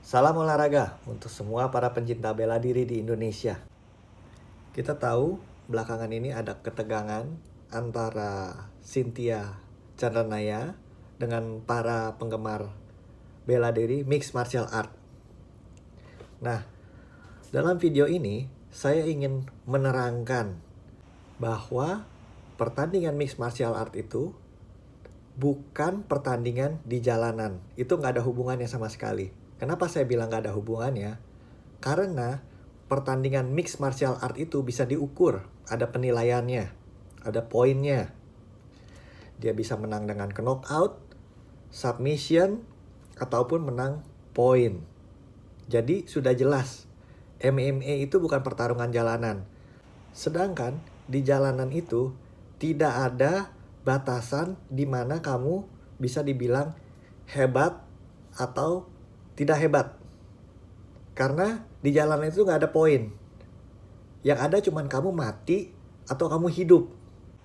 Salam olahraga untuk semua para pencinta bela diri di Indonesia. Kita tahu belakangan ini ada ketegangan antara Cynthia Chandranaya dengan para penggemar bela diri mixed martial art. Nah, dalam video ini saya ingin menerangkan bahwa pertandingan mixed martial art itu bukan pertandingan di jalanan. Itu nggak ada hubungannya sama sekali. Kenapa saya bilang nggak ada hubungannya? Karena pertandingan mixed martial art itu bisa diukur. Ada penilaiannya, ada poinnya. Dia bisa menang dengan knockout, submission, ataupun menang poin. Jadi sudah jelas, MMA itu bukan pertarungan jalanan. Sedangkan di jalanan itu tidak ada batasan di mana kamu bisa dibilang hebat atau tidak hebat. Karena di jalanan itu nggak ada poin. Yang ada cuman kamu mati atau kamu hidup.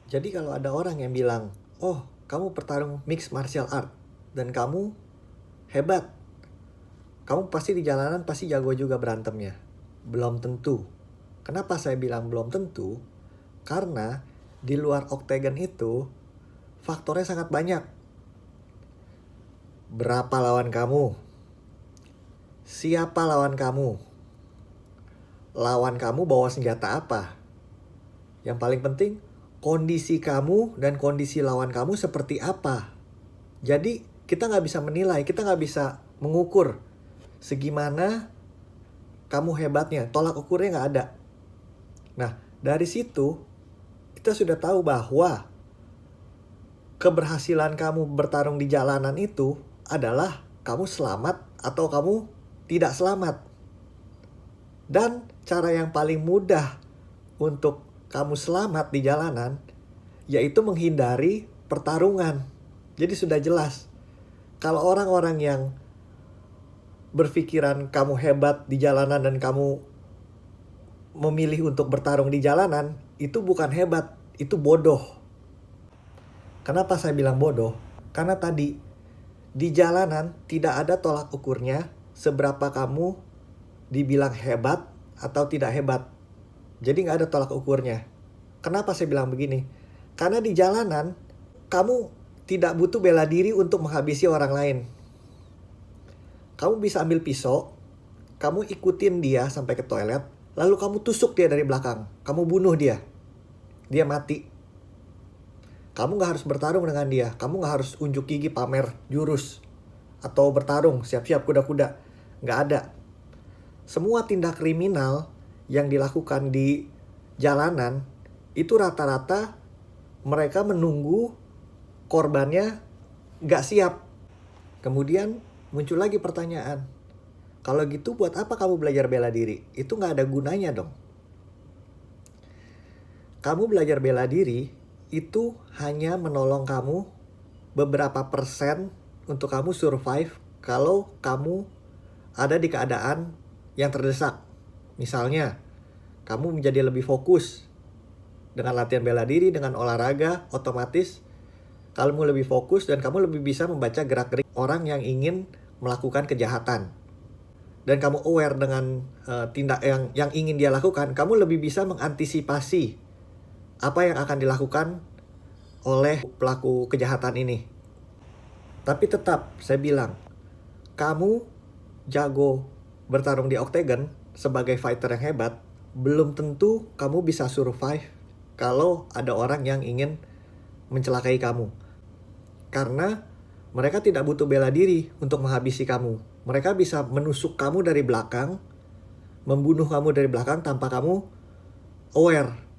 Jadi kalau ada orang yang bilang, oh kamu bertarung mixed martial art dan kamu hebat, kamu pasti di jalanan pasti jago juga berantemnya. Belum tentu. Kenapa saya bilang belum tentu? Karena di luar oktagon itu faktornya sangat banyak. Berapa lawan kamu? Siapa lawan kamu? Lawan kamu bawa senjata apa? Yang paling penting, kondisi kamu dan kondisi lawan kamu seperti apa? Jadi kita nggak bisa menilai, kita nggak bisa mengukur segimana kamu hebatnya. Tolak ukurnya nggak ada. Nah, dari situ kita sudah tahu bahwa keberhasilan kamu bertarung di jalanan itu adalah kamu selamat atau kamu tidak selamat. Dan cara yang paling mudah untuk kamu selamat di jalanan yaitu menghindari pertarungan. Jadi sudah jelas. Kalau orang-orang yang berpikiran kamu hebat di jalanan dan kamu memilih untuk bertarung di jalanan, itu bukan hebat, itu bodoh. Kenapa saya bilang bodoh? Karena tadi di jalanan tidak ada tolak ukurnya seberapa kamu dibilang hebat atau tidak hebat. Jadi nggak ada tolak ukurnya. Kenapa saya bilang begini? Karena di jalanan kamu tidak butuh bela diri untuk menghabisi orang lain. Kamu bisa ambil pisau, kamu ikutin dia sampai ke toilet, lalu kamu tusuk dia dari belakang. Kamu bunuh dia. Dia mati. Kamu nggak harus bertarung dengan dia. Kamu nggak harus unjuk gigi pamer jurus. Atau bertarung, siap-siap kuda-kuda. Nggak ada. Semua tindak kriminal yang dilakukan di jalanan, itu rata-rata mereka menunggu korbannya nggak siap. Kemudian muncul lagi pertanyaan. Kalau gitu buat apa kamu belajar bela diri? Itu nggak ada gunanya dong. Kamu belajar bela diri itu hanya menolong kamu beberapa persen untuk kamu survive kalau kamu ada di keadaan yang terdesak. Misalnya, kamu menjadi lebih fokus dengan latihan bela diri, dengan olahraga, otomatis kamu lebih fokus dan kamu lebih bisa membaca gerak-gerik orang yang ingin melakukan kejahatan. Dan kamu aware dengan tindak yang ingin dia lakukan, kamu lebih bisa mengantisipasi apa yang akan dilakukan oleh pelaku kejahatan ini. Tapi tetap saya bilang, kamu jago bertarung di oktagon sebagai fighter yang hebat, belum tentu kamu bisa survive kalau ada orang yang ingin mencelakai kamu. Karena mereka tidak butuh bela diri untuk menghabisi kamu. Mereka bisa menusuk kamu dari belakang, membunuh kamu dari belakang tanpa kamu aware.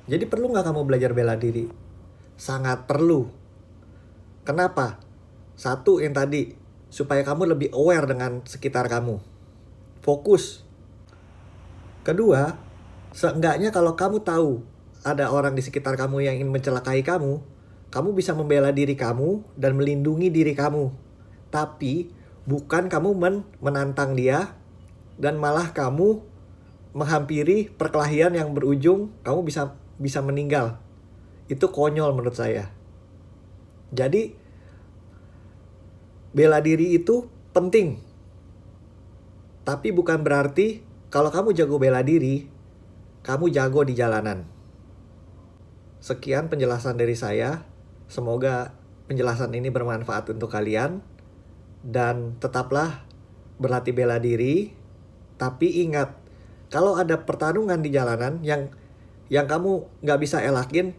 Jadi perlu nggak kamu belajar bela diri? Sangat perlu. Kenapa? Satu yang tadi, supaya kamu lebih aware dengan sekitar kamu. Fokus. Kedua, seenggaknya kalau kamu tahu ada orang di sekitar kamu yang ingin mencelakai kamu, kamu bisa membela diri kamu dan melindungi diri kamu. Tapi bukan kamu menantang dia dan malah kamu menghampiri perkelahian yang berujung kamu bisa meninggal. Itu konyol menurut saya. Jadi bela diri itu penting. Tapi bukan berarti kalau kamu jago bela diri, kamu jago di jalanan. Sekian penjelasan dari saya. Semoga penjelasan ini bermanfaat untuk kalian. Dan tetaplah berlatih bela diri. Tapi ingat, kalau ada pertarungan di jalanan yang kamu nggak bisa elakin,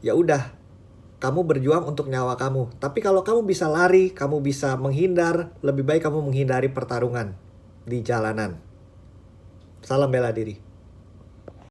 ya udah, kamu berjuang untuk nyawa kamu. Tapi kalau kamu bisa lari, kamu bisa menghindar, lebih baik kamu menghindari pertarungan di jalanan. Salam bela diri.